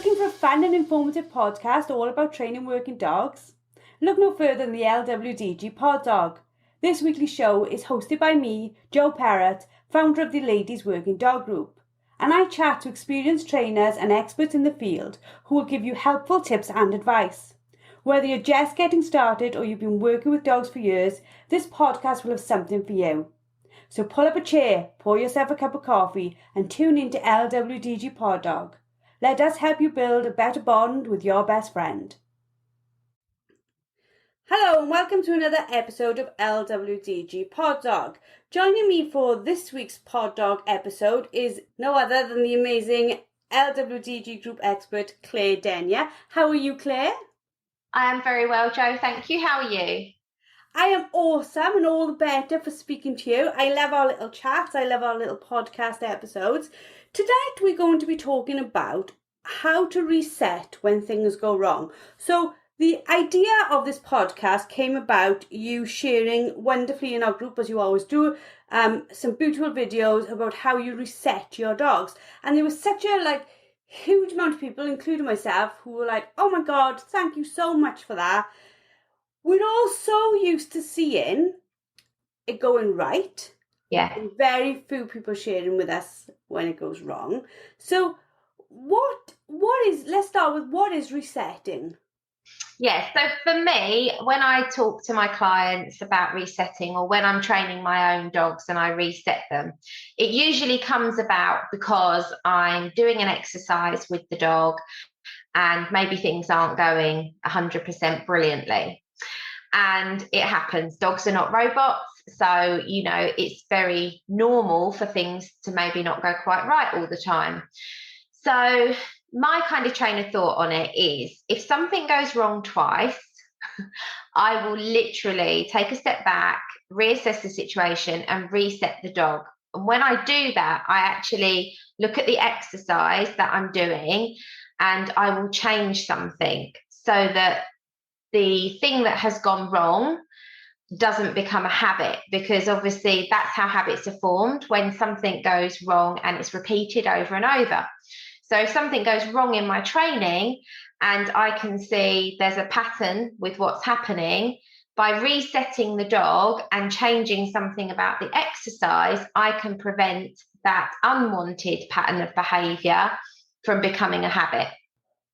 Looking for a fun and informative podcast all about training working dogs? Look no further than the LWDG Pod Dog. This weekly show is hosted by me, Jo Perrott, founder of the Ladies Working Dog Group, and I chat to experienced trainers and experts in the field who will give you helpful tips and advice. Whether you're just getting started or you've been working with dogs for years, this podcast will have something for you. So pull up a chair, pour yourself a cup of coffee, and tune in to LWDG Pod Dog. Let us help you build a better bond with your best friend. Hello and welcome to another episode of LWDG Pod Dog. Joining me for this week's Pod Dog episode is no other than the amazing LWDG Group expert Claire Denyer. How are you, Claire? I am very well, Jo. Thank you. How are you? I am awesome and all the better for speaking to you. I love our little chats. I love our little podcast episodes. Tonight we're going to be talking about how to reset when things go wrong. So the idea of this podcast came about you sharing wonderfully in our group, as you always do, some beautiful videos about how you reset your dogs. And there was such a huge amount of people, including myself, who were like, oh my God, thank you so much for that. We're all so used to seeing it going right. Yeah. And very few people sharing with us when it goes wrong. So let's start with what is resetting? Yeah, so for me, when I talk to my clients about resetting or when I'm training my own dogs and I reset them, it usually comes about because I'm doing an exercise with the dog and maybe things aren't going 100% brilliantly. And it happens. Dogs are not robots. So, it's very normal for things to maybe not go quite right all the time. So my kind of train of thought on it is if something goes wrong twice, I will literally take a step back, reassess the situation and reset the dog. And when I do that, I actually look at the exercise that I'm doing and I will change something so that the thing that has gone wrong doesn't become a habit, because obviously that's how habits are formed, when something goes wrong and it's repeated over and over. So if something goes wrong in my training and I can see there's a pattern with what's happening, by resetting the dog and changing something about the exercise, I can prevent that unwanted pattern of behaviour from becoming a habit.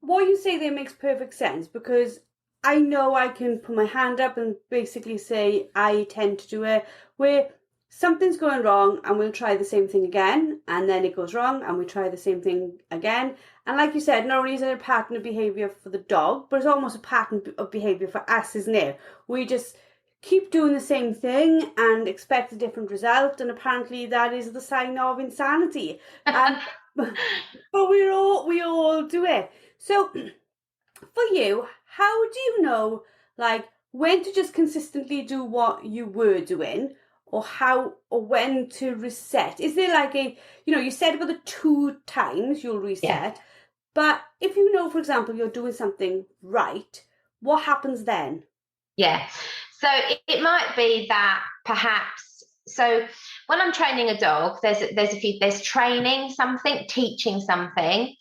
What you say there makes perfect sense, because I know I can put my hand up and basically say I tend to do it where something's going wrong and we'll try the same thing again, and then it goes wrong and we try the same thing again. And like you said, not only is it a pattern of behaviour for the dog, but it's almost a pattern of behaviour for us, isn't it? We just keep doing the same thing and expect a different result, and apparently that is the sign of insanity. But we all do it. So for you, how do you know when to just consistently do what you were doing, or when to reset? Is there you said about the 2 times you'll reset, but if for example, you're doing something right, what happens then? Yeah, so it might be that perhaps, so when I'm training a dog, there's training something, teaching something,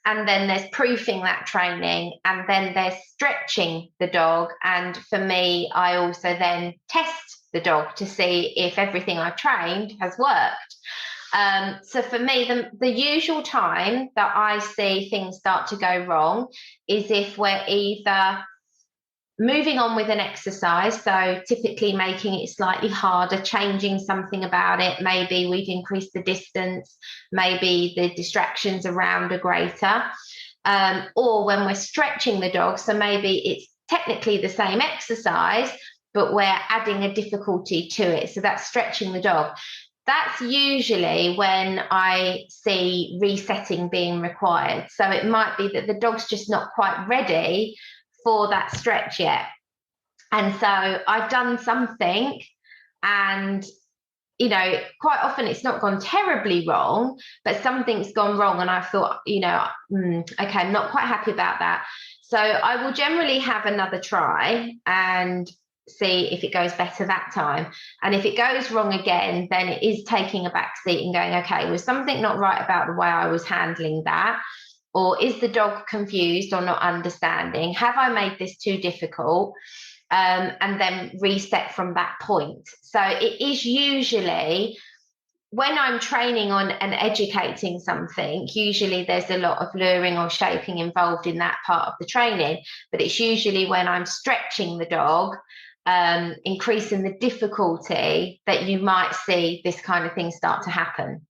and then there's proofing that training, and then there's stretching the dog. And for me, I also then test the dog to see if everything I've trained has worked. So for me, the usual time that I see things start to go wrong is if we're either moving on with an exercise, so typically making it slightly harder, changing something about it. Maybe we've increased the distance, maybe the distractions around are greater, or when we're stretching the dog, so maybe it's technically the same exercise, but we're adding a difficulty to it. So that's stretching the dog. That's usually when I see resetting being required. So it might be that the dog's just not quite ready for that stretch yet. And so I've done something and, quite often it's not gone terribly wrong, but something's gone wrong. And I thought, okay, I'm not quite happy about that. So I will generally have another try and see if it goes better that time. And if it goes wrong again, then it is taking a back seat and going, okay, was something not right about the way I was handling that? Or is the dog confused or not understanding? Have I made this too difficult? And then reset from that point. So it is usually, when I'm training on and educating something, usually there's a lot of luring or shaping involved in that part of the training, but it's usually when I'm stretching the dog, increasing the difficulty, that you might see this kind of thing start to happen.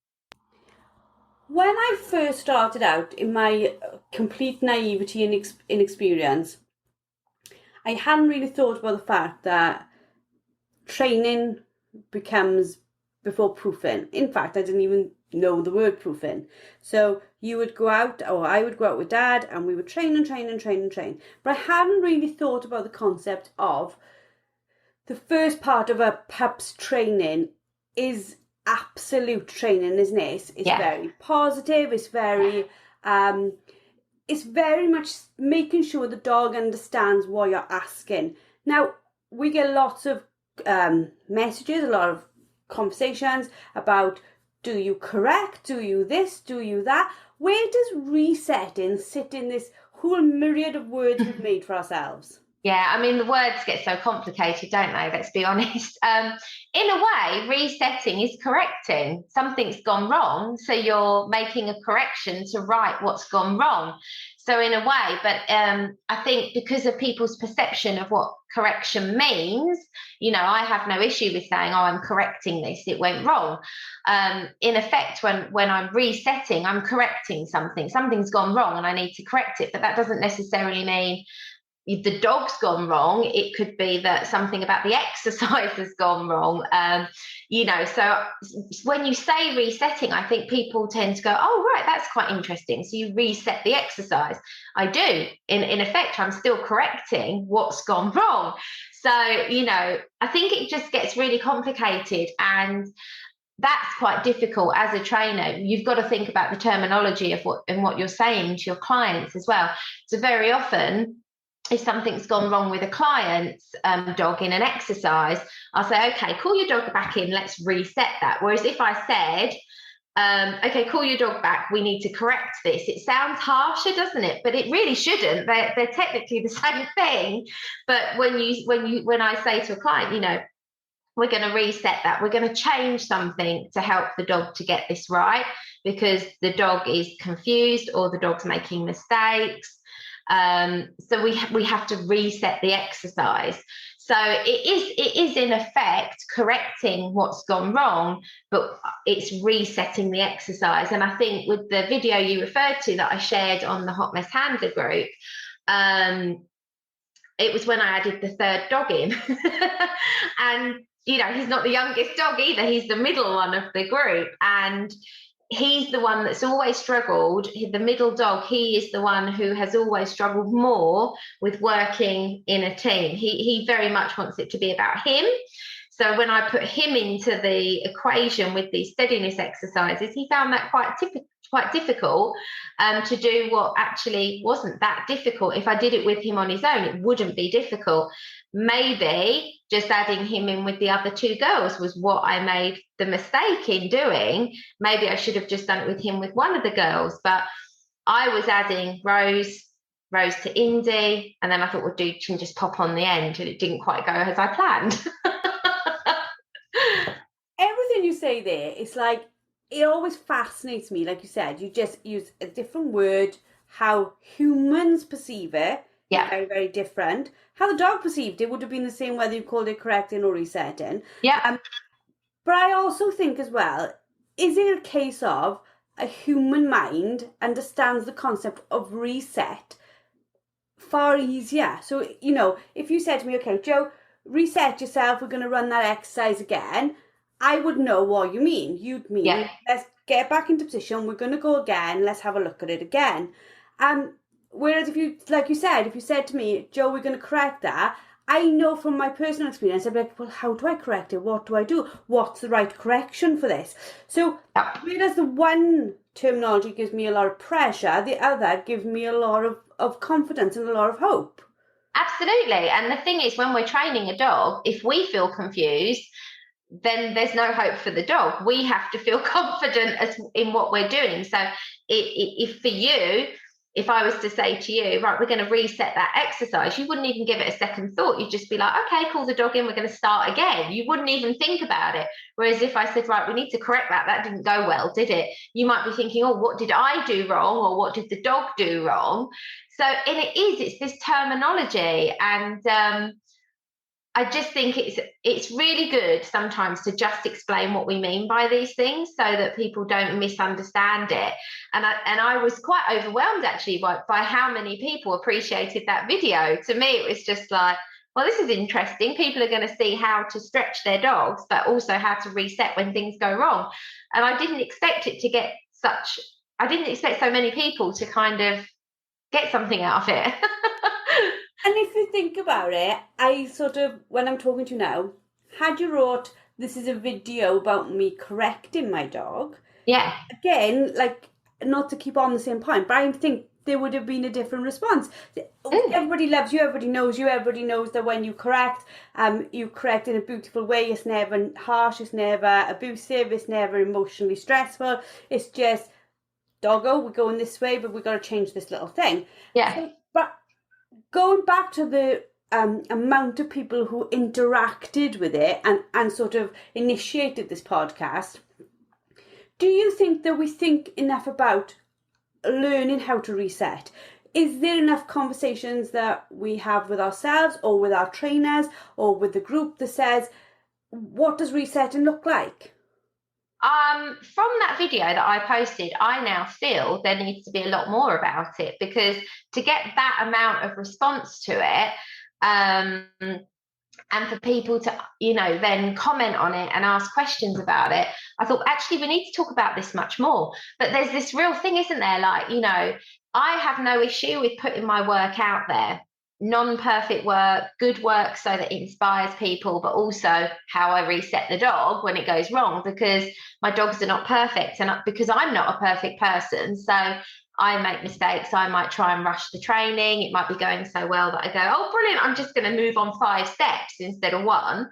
When I first started out, in my complete naivety and inexperience, I hadn't really thought about the fact that training becomes before proofing. In fact, I didn't even know the word proofing. So you would go out, or I would go out with Dad, and we would train and train and train and train. But I hadn't really thought about the concept of the first part of a pup's training is absolute training, isn't it? It's very positive. It's very much making sure the dog understands what you're asking. Now, we get lots of messages, a lot of conversations about, do you correct, do you this, do you that? Where does resetting sit in this whole myriad of words we've made for ourselves? Yeah, I mean, the words get so complicated, don't they? Let's be honest. In a way, resetting is correcting. Something's gone wrong, so you're making a correction to right what's gone wrong. So in a way, but I think because of people's perception of what correction means, I have no issue with saying, oh, I'm correcting this, it went wrong. In effect, when I'm resetting, I'm correcting something. Something's gone wrong and I need to correct it, but that doesn't necessarily mean the dog's gone wrong. It could be that something about the exercise has gone wrong. So when you say resetting, I think people tend to go, oh, right, that's quite interesting. So you reset the exercise. I do. In effect, I'm still correcting what's gone wrong. So, I think it just gets really complicated, and that's quite difficult as a trainer. You've got to think about the terminology of what you're saying to your clients as well. So very often, if something's gone wrong with a client's dog in an exercise, I'll say, okay, call your dog back in, let's reset that. Whereas if I said, okay, call your dog back, we need to correct this, it sounds harsher, doesn't it? But it really shouldn't. They're technically the same thing. But when I say to a client, we're going to reset that, we're going to change something to help the dog to get this right, because the dog is confused or the dog's making mistakes. So we have to reset the exercise. So it is in effect correcting what's gone wrong, but it's resetting the exercise. And I think with the video you referred to that I shared on the Hot Mess Handler group, it was when I added the third dog in. And he's not the youngest dog either, he's the middle one of the group, and he's the one that's always struggled. The middle dog, he is the one who has always struggled more with working in a team. He very much wants it to be about him. So when I put him into the equation with these steadiness exercises, he found that quite difficult to do what actually wasn't that difficult. If I did it with him on his own, it wouldn't be difficult. Maybe just adding him in with the other two girls was what I made the mistake in doing. Maybe I should have just done it with him with one of the girls, but I was adding Rose to Indy, and then I thought, well, dude, can just pop on the end, and it didn't quite go as I planned. Everything you say there, it's like, it always fascinates me. Like you said, you just use a different word, how humans perceive it. Yeah. Very, very different. How the dog perceived it would have been the same whether you called it correcting or resetting. Yeah. But I also think as well, is it a case of a human mind understands the concept of reset far easier? So, if you said to me, okay, Joe, reset yourself, we're going to run that exercise again, I would know what you mean. You'd mean, let's get back into position, we're going to go again, let's have a look at it again. Whereas if you said to me, Joe, we're going to correct that, I know from my personal experience, I'd be like, well, how do I correct it? What do I do? What's the right correction for this? So whereas the one terminology gives me a lot of pressure, the other gives me a lot of confidence and a lot of hope. Absolutely. And the thing is, when we're training a dog, if we feel confused, then there's no hope for the dog. We have to feel confident in what we're doing. So if for you, if I was to say to you, right, we're going to reset that exercise, you wouldn't even give it a second thought. You'd just be like, okay, call the dog in, we're going to start again. You wouldn't even think about it. Whereas if I said, right, we need to correct that, that didn't go well, did it? You might be thinking, oh, what did I do wrong? Or what did the dog do wrong? So, and it's this terminology. And I just think it's really good sometimes to just explain what we mean by these things so that people don't misunderstand it. And I was quite overwhelmed actually by how many people appreciated that video. To me, it was just like, well, this is interesting. People are going to see how to stretch their dogs, but also how to reset when things go wrong. And I didn't expect it to get I didn't expect so many people to kind of get something out of it. And if you think about it, I sort of, when I'm talking to you now, had you wrote, this is a video about me correcting my dog. Yeah. Again, like, not to keep on the same point, but I think there would have been a different response. Everybody loves you, everybody knows that when you correct in a beautiful way. It's never harsh, it's never abusive, it's never emotionally stressful. It's just, doggo, we're going this way, but we've got to change this little thing. Yeah. So, but going back to the amount of people who interacted with it and sort of initiated this podcast, do you think that we think enough about learning how to reset? Is there enough conversations that we have with ourselves or with our trainers or with the group that says, what does resetting look like? From that video that I posted, I now feel there needs to be a lot more about it, because to get that amount of response to it, and for people to, then comment on it and ask questions about it, I thought, actually, we need to talk about this much more. But there's this real thing, isn't there? Like, I have no issue with putting my work out there. Non-perfect work, good work, so that it inspires people, but also how I reset the dog when it goes wrong, because my dogs are not perfect, and because I'm not a perfect person, so I make mistakes. I might try and rush the training. It might be going so well that I go, oh, brilliant, I'm just going to move on 5 steps instead of 1.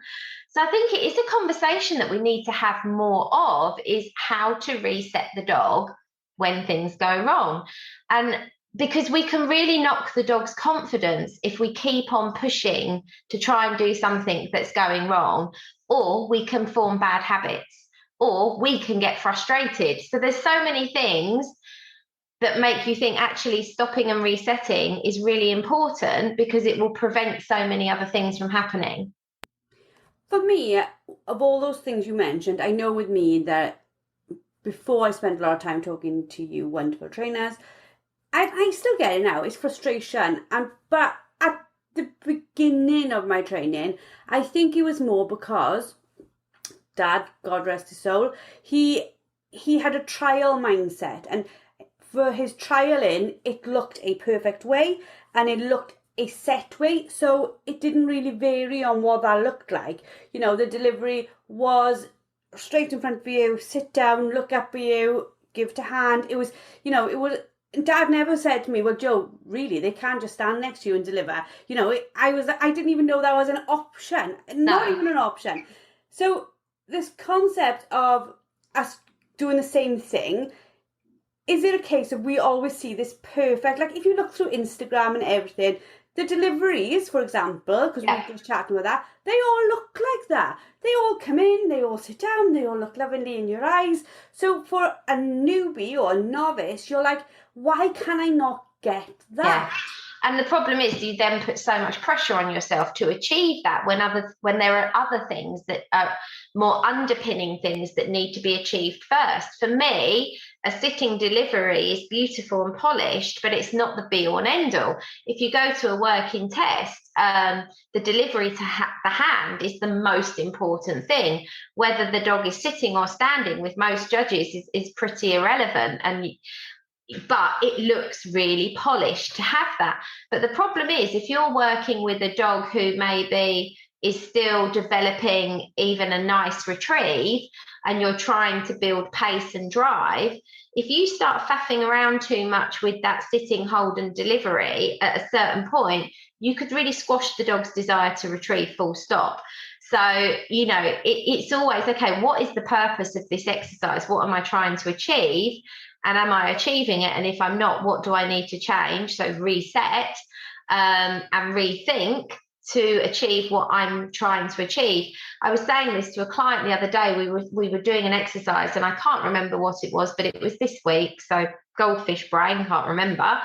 So I think it is a conversation that we need to have more of, is how to reset the dog when things go wrong. And because we can really knock the dog's confidence if we keep on pushing to try and do something that's going wrong, or we can form bad habits, or we can get frustrated. So there's so many things that make you think actually stopping and resetting is really important, because it will prevent so many other things from happening. For me, of all those things you mentioned, I know with me that before I spent a lot of time talking to you wonderful trainers, I still get it now. It's frustration. But at the beginning of my training, I think it was more because Dad, God rest his soul, he had a trial mindset. And for his trialing, it looked a perfect way and it looked a set way. So it didn't really vary on what that looked like. The delivery was straight in front of you, sit down, look up at you, give to hand. It was, Dad never said to me, well, Jo, really, they can't just stand next to you and deliver. I didn't even know that was an option. Not even an option. So this concept of us doing the same thing, is it a case of we always see this perfect, like if you look through Instagram and everything, the deliveries, for example, because we were just chatting about that, they all look like that. They all come in, they all sit down, they all look lovingly in your eyes. So for a newbie or a novice, you're like, why can I not get that? Yeah. And the problem is you then put so much pressure on yourself to achieve that when there are other things that are more underpinning things that need to be achieved first. For me, a sitting delivery is beautiful and polished, but it's not the be all and end all. If you go to a working test, the delivery to the hand is the most important thing. Whether the dog is sitting or standing with most judges is pretty irrelevant. But it looks really polished to have that. But the problem is, if you're working with a dog who maybe is still developing even a nice retrieve, and you're trying to build pace and drive, if you start faffing around too much with that sitting, hold and delivery at a certain point, you could really squash the dog's desire to retrieve, full stop. So, it's always, okay, what is the purpose of this exercise? What am I trying to achieve? and am I achieving it? And if I'm not, what do I need to change? So reset and rethink to achieve what I'm trying to achieve. I was saying this to a client the other day. We were doing an exercise, and I can't remember what it was, but it was this week. So goldfish brain, can't remember.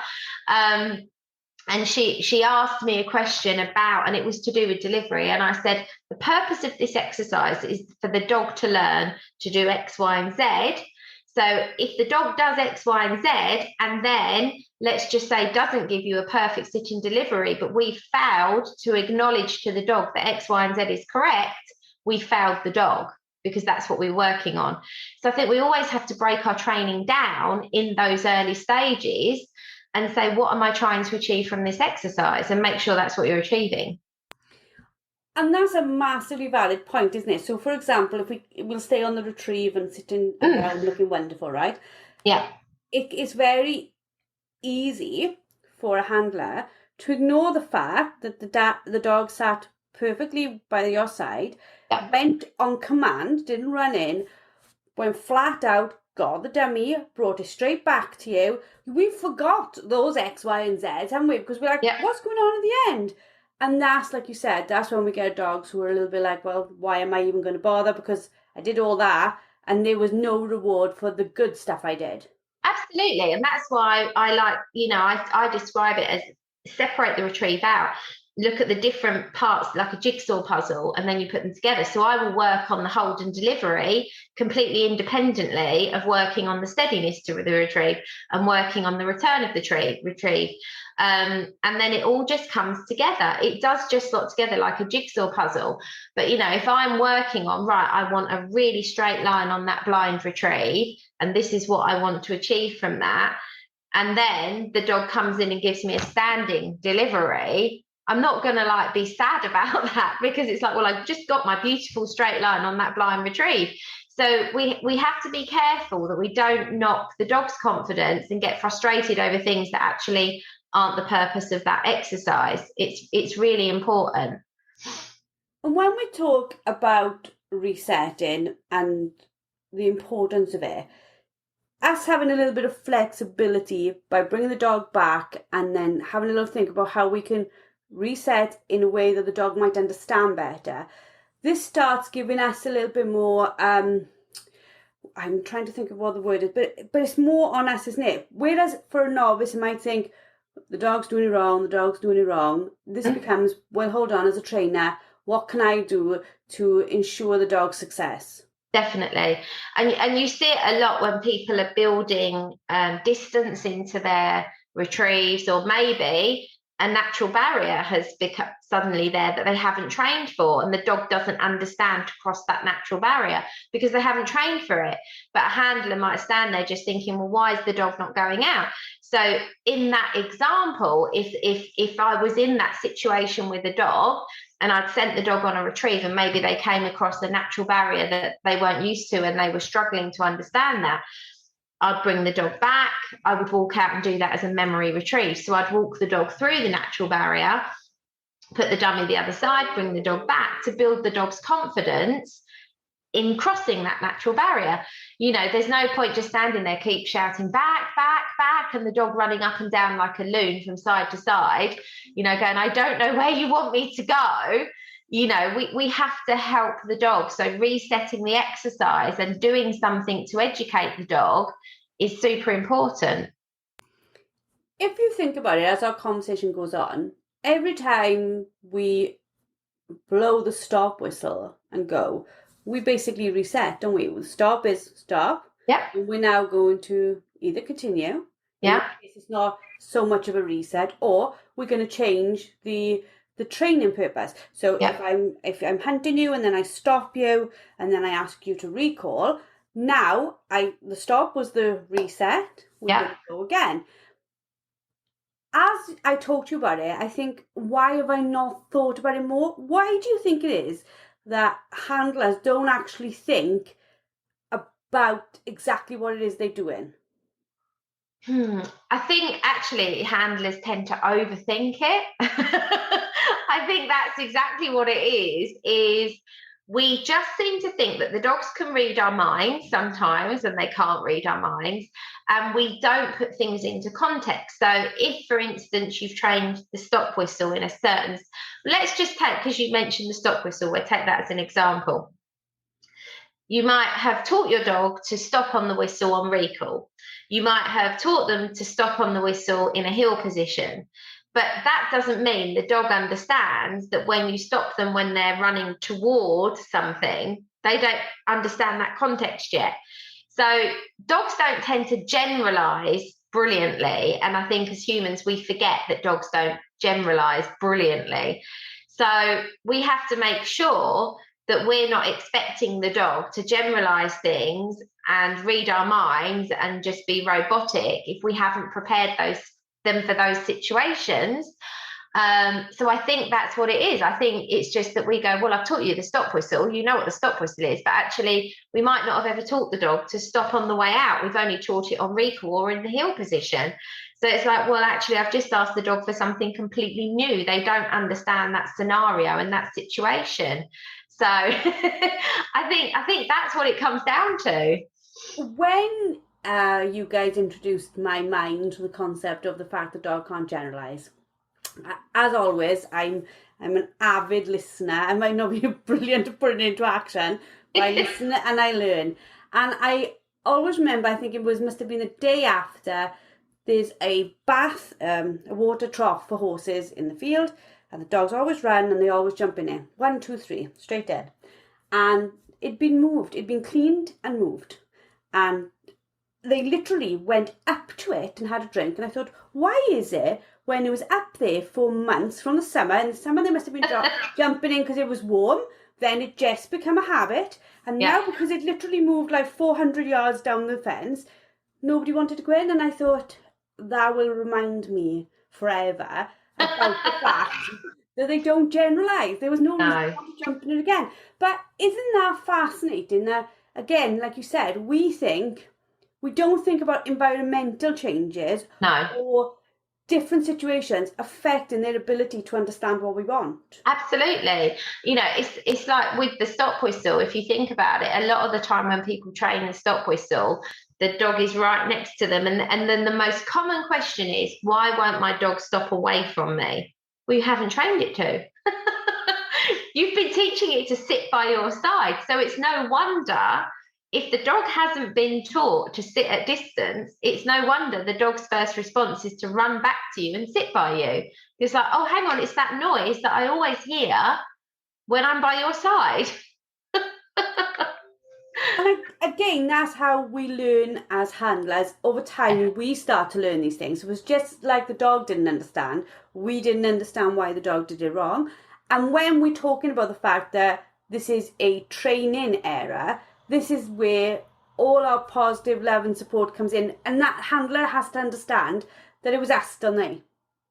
And she asked me a question about, and it was to do with delivery. And I said, the purpose of this exercise is for the dog to learn to do X, Y, and Z. So if the dog does X, Y, and Z, and then let's just say doesn't give you a perfect sitting delivery, but we failed to acknowledge to the dog that X, Y, and Z is correct, we failed the dog, because that's what we're working on. So I think we always have to break our training down in those early stages and say, what am I trying to achieve from this exercise, and make sure that's what you're achieving. And that's a massively valid point, isn't it? So, for example, if we'll stay on the retrieve and sitting around looking wonderful, right? Yeah. It is very easy for a handler to ignore the fact that the dog sat perfectly by your side, went on command, didn't run in, went flat out, got the dummy, brought it straight back to you. We forgot those X, Y, and Zs, haven't we? Because we're like, what's going on at the end? And that's, like you said, that's when we get dogs who are a little bit like, well, why am I even going to bother? Because I did all that and there was no reward for the good stuff I did. Absolutely. And that's why I like, I describe it as separate the retrieve out. Look at the different parts like a jigsaw puzzle, and then you put them together. So I will work on the hold and delivery completely independently of working on the steadiness to the retrieve and working on the return of the retrieve. And then it all just comes together. It does just slot together like a jigsaw puzzle. But, if I'm working on, right, I want a really straight line on that blind retrieve, and this is what I want to achieve from that. And then the dog comes in and gives me a standing delivery. I'm not going to be sad about that, because it's like, well, I've just got my beautiful straight line on that blind retrieve. So we have to be careful that we don't knock the dog's confidence and get frustrated over things that actually aren't the purpose of that exercise. It's really important. And when we talk about resetting and the importance of it, us having a little bit of flexibility by bringing the dog back and then having a little think about how we can reset in a way that the dog might understand better, this starts giving us a little bit more I'm trying to think of what the word is, but it's more on us, isn't it? Whereas for a novice it might think the dog's doing it wrong, this becomes, well, hold on, as a trainer, what can I do to ensure the dog's success? Definitely. And you see it a lot when people are building distance into their retrieves, or maybe a natural barrier has become suddenly there that they haven't trained for, and the dog doesn't understand to cross that natural barrier because they haven't trained for it. But a handler might stand there just thinking, well, why is the dog not going out? So in that example, if I was in that situation with a dog and I'd sent the dog on a retrieve and maybe they came across a natural barrier that they weren't used to and they were struggling to understand that, I'd bring the dog back. I would walk out and do that as a memory retrieve. So I'd walk the dog through the natural barrier, put the dummy the other side, bring the dog back to build the dog's confidence in crossing that natural barrier. There's no point just standing there, keep shouting back, back, back, and the dog running up and down like a loon from side to side, going, I don't know where you want me to go. We have to help the dog. So resetting the exercise and doing something to educate the dog is super important. If you think about it, as our conversation goes on, every time we blow the stop whistle and go, we basically reset, don't we? Stop is stop. Yeah. And we're now going to either continue. Yeah. It's not so much of a reset, or we're going to change the training purpose. So if I'm hunting you and then I stop you and then I ask you to recall, now the stop was the reset. We're going to go again. As I talked to you about it, I think, why have I not thought about it more? Why do you think it is that handlers don't actually think about exactly what it is they're doing? I think actually handlers tend to overthink it. I think that's exactly what it is we just seem to think that the dogs can read our minds sometimes, and they can't read our minds, and we don't put things into context. So if, for instance, you've trained the stop whistle in a certain, let's just take, because you mentioned the stop whistle, we'll take that as an example. You might have taught your dog to stop on the whistle on recall. You might have taught them to stop on the whistle in a heel position. But that doesn't mean the dog understands that when you stop them when they're running toward something, they don't understand that context yet. So dogs don't tend to generalize brilliantly. And I think as humans, we forget that dogs don't generalize brilliantly. So we have to make sure that we're not expecting the dog to generalize things and read our minds and just be robotic if we haven't prepared them for those situations. So I think that's what it is. I think it's just that we go, well, I've taught you the stop whistle. You know what the stop whistle is, but actually we might not have ever taught the dog to stop on the way out. We've only taught it on recall or in the heel position. So it's like, well, actually, I've just asked the dog for something completely new. They don't understand that scenario and that situation. So I think that's what it comes down to. When you guys introduced my mind to the concept of the fact that dog can't generalize, as always, I'm an avid listener. I might not be brilliant at putting it into action, but I listen and I learn. And I always remember, I think it must have been the day after, there's a bath, a water trough for horses in the field, and the dogs always run and they always jump in there. 1, 2, 3, straight dead. And it'd been moved, it'd been cleaned and moved. And they literally went up to it and had a drink. And I thought, why is it when it was up there for months from the summer, in the summer they must have been jumping in because it was warm, then it just became a habit. And now because it literally moved like 400 yards down the fence, nobody wanted to go in. And I thought, that will remind me forever about the fact that they don't generalise. There was no reason to jump in it again. But isn't that fascinating that, again, like you said, we don't think about environmental changes or different situations affecting their ability to understand what we want. Absolutely. You know, it's like with the stop whistle, if you think about it, a lot of the time when people train the stop whistle, the dog is right next to them. And then the most common question is, why won't my dog stop away from me? Well, you haven't trained it to. You've been teaching it to sit by your side. So it's no wonder if the dog hasn't been taught to sit at distance, it's no wonder the dog's first response is to run back to you and sit by you. It's like, oh, hang on, it's that noise that I always hear when I'm by your side. And again, that's how we learn as handlers. Over time, we start to learn these things. It was just like the dog didn't understand. We didn't understand why the dog did it wrong. And when we're talking about the fact that this is a training error, this is where all our positive love and support comes in. And that handler has to understand that it was us, don't they?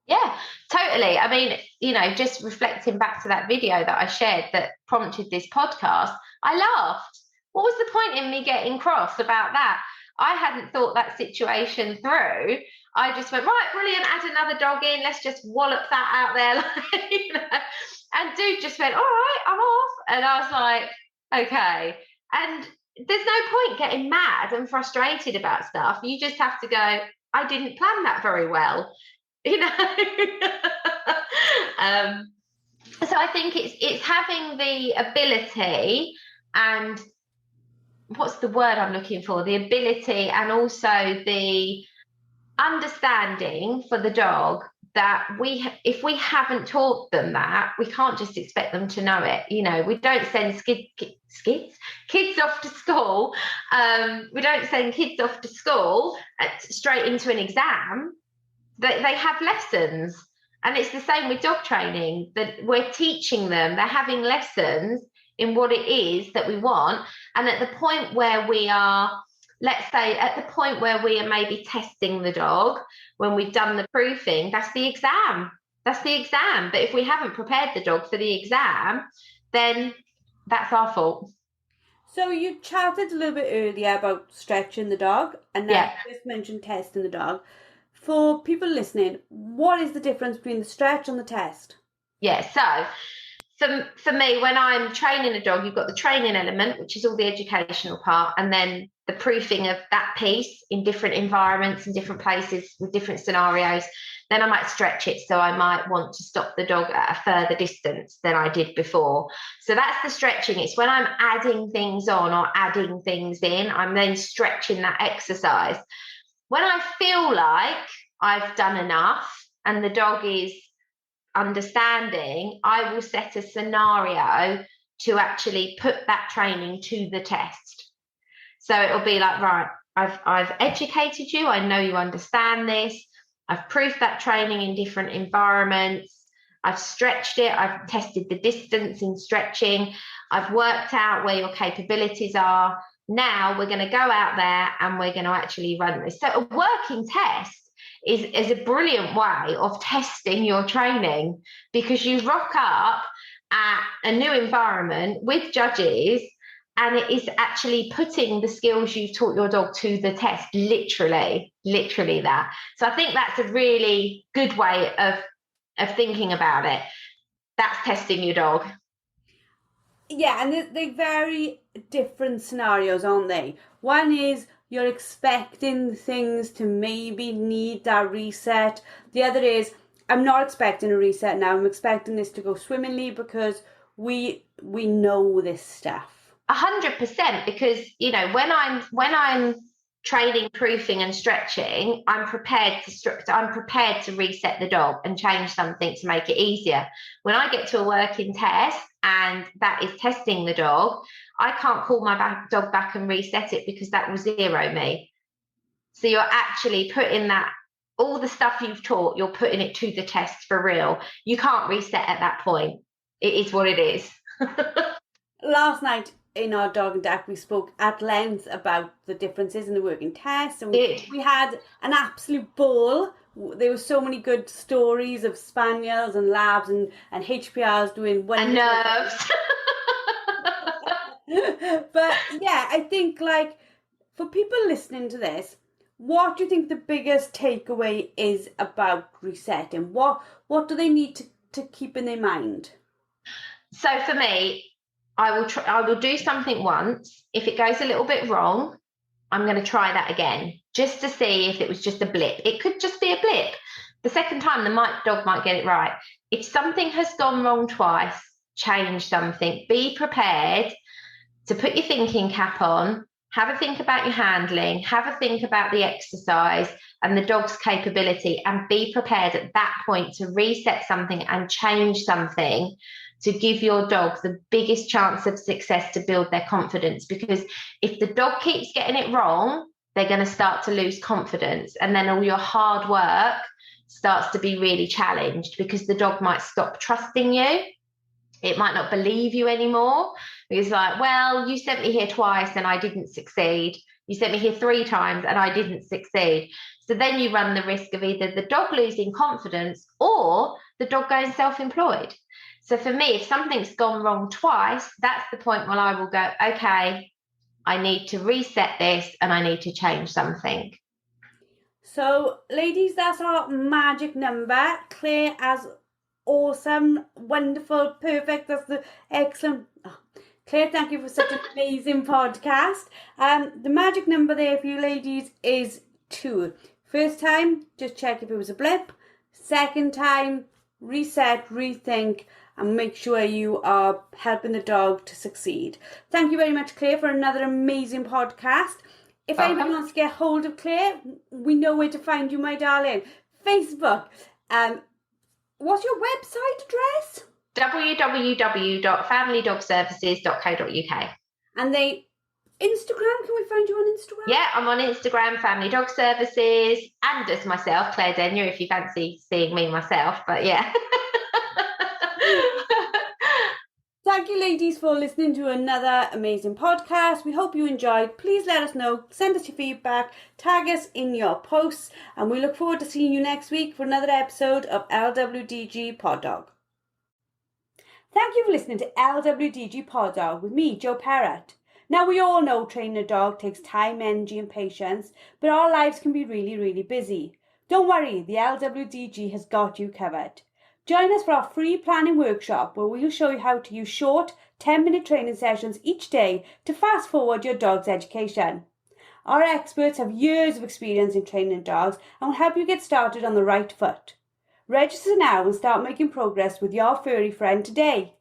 Yeah, totally. I mean, you know, just reflecting back to that video that I shared that prompted this podcast, I laughed. What was the point in me getting cross about that? I hadn't thought that situation through. I just went, right, brilliant, add another dog in, let's just wallop that out there. Like, you know? And dude just went, all right, I'm off. And I was like, okay. And there's no point getting mad and frustrated about stuff. You just have to go, I didn't plan that very well, you know. So I think it's having the ability and what's the word I'm looking for? The ability and also the understanding for the dog that if we haven't taught them that, we can't just expect them to know it. You know, we don't send kids off to school. We don't send kids off to school straight into an exam. They have lessons. And it's the same with dog training, that we're teaching them. They're having lessons in what it is that we want. And at the point where we are, let's say at the point where we are maybe testing the dog, when we've done the proofing, that's the exam. That's the exam. But if we haven't prepared the dog for the exam, then that's our fault. So you chatted a little bit earlier about stretching the dog, and now you just mentioned testing the dog. For people listening, what is the difference between the stretch and the test? Yeah, for me, when I'm training a dog, you've got the training element, which is all the educational part, and then the proofing of that piece in different environments and different places with different scenarios. Then I might stretch it, so I might want to stop the dog at a further distance than I did before. So that's the stretching. It's when I'm adding things on or adding things in, I'm then stretching that exercise. When I feel like I've done enough and the dog is understanding, I will set a scenario to actually put that training to the test. So it'll be like, right, I've educated you, I know you understand this, I've proved that training in different environments, I've stretched it, I've tested the distance in stretching, I've worked out where your capabilities are. Now we're going to go out there and we're going to actually run this. So a working test is a brilliant way of testing your training, because you rock up at a new environment with judges and it is actually putting the skills you've taught your dog to the test, literally that. So I think that's a really good way of thinking about it. That's testing your dog. Yeah, and they're very different scenarios, aren't they? One is you're expecting things to maybe need that reset. The other is, I'm not expecting a reset now. I'm expecting this to go swimmingly because we know this stuff. 100%, because when I'm training proofing and stretching, I'm prepared to reset the dog and change something to make it easier. When I get to a working test and that is testing the dog, I can't call my dog back and reset it, because that will zero me. So you're actually putting that, all the stuff you've taught, you're putting it to the test for real. You can't reset at that point. It is what it is. Last night in our dog and deck, we spoke at length about the differences in the working tests, and we had an absolute ball. There were so many good stories of spaniels and labs and HPRs doing wonderful and nerves. But yeah, I think, like, for people listening to this, what do you think the biggest takeaway is about resetting? What do they need to keep in their mind? So for me, I will do something once. If it goes a little bit wrong, I'm going to try that again, just to see if it was just a blip. It could just be a blip. The second time, the dog might get it right. If something has gone wrong twice, change something. Be prepared to put your thinking cap on, have a think about your handling, have a think about the exercise and the dog's capability, and be prepared at that point to reset something and change something to give your dog the biggest chance of success to build their confidence. Because if the dog keeps getting it wrong, they're going to start to lose confidence, and then all your hard work starts to be really challenged, because the dog might stop trusting you. It might not believe you anymore. It's like, well, you sent me here twice and I didn't succeed. You sent me here 3 times and I didn't succeed. So then you run the risk of either the dog losing confidence or the dog going self-employed. So for me, if something's gone wrong twice, that's the point where I will go, okay, I need to reset this and I need to change something. So, ladies, that's our magic number. Claire has awesome, wonderful, perfect. That's the excellent. Oh, Claire, thank you for such an amazing podcast. The magic number there for you ladies is 2. First time, just check if it was a blip. Second time, reset, rethink, and make sure you are helping the dog to succeed. Thank you very much, Claire, for another amazing podcast. If anyone wants to get hold of Claire, we know where to find you, my darling. Facebook. What's your website address? www.familydogservices.co.uk. And Instagram, can we find you on Instagram? Yeah, I'm on Instagram, Family Dog Services, and as myself, Claire Denyer, if you fancy seeing me myself, but yeah. Thank you, ladies, for listening to another amazing podcast. We hope you enjoyed. Please let us know. Send us your feedback. Tag us in your posts. And we look forward to seeing you next week for another episode of LWDG Pod Dog. Thank you for listening to LWDG Pod Dog with me, Jo Perrott. Now, we all know training a dog takes time, energy and patience, but our lives can be really, really busy. Don't worry, the LWDG has got you covered. Join us for our free planning workshop where we'll show you how to use short 10-minute training sessions each day to fast forward your dog's education. Our experts have years of experience in training dogs and will help you get started on the right foot. Register now and start making progress with your furry friend today.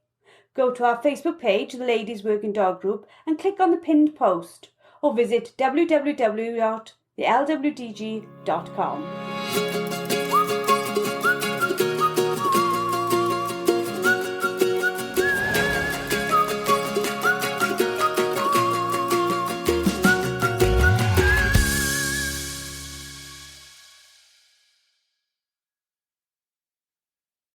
Go to our Facebook page, the Ladies Working Dog Group, and click on the pinned post, or visit www.thelwdg.com.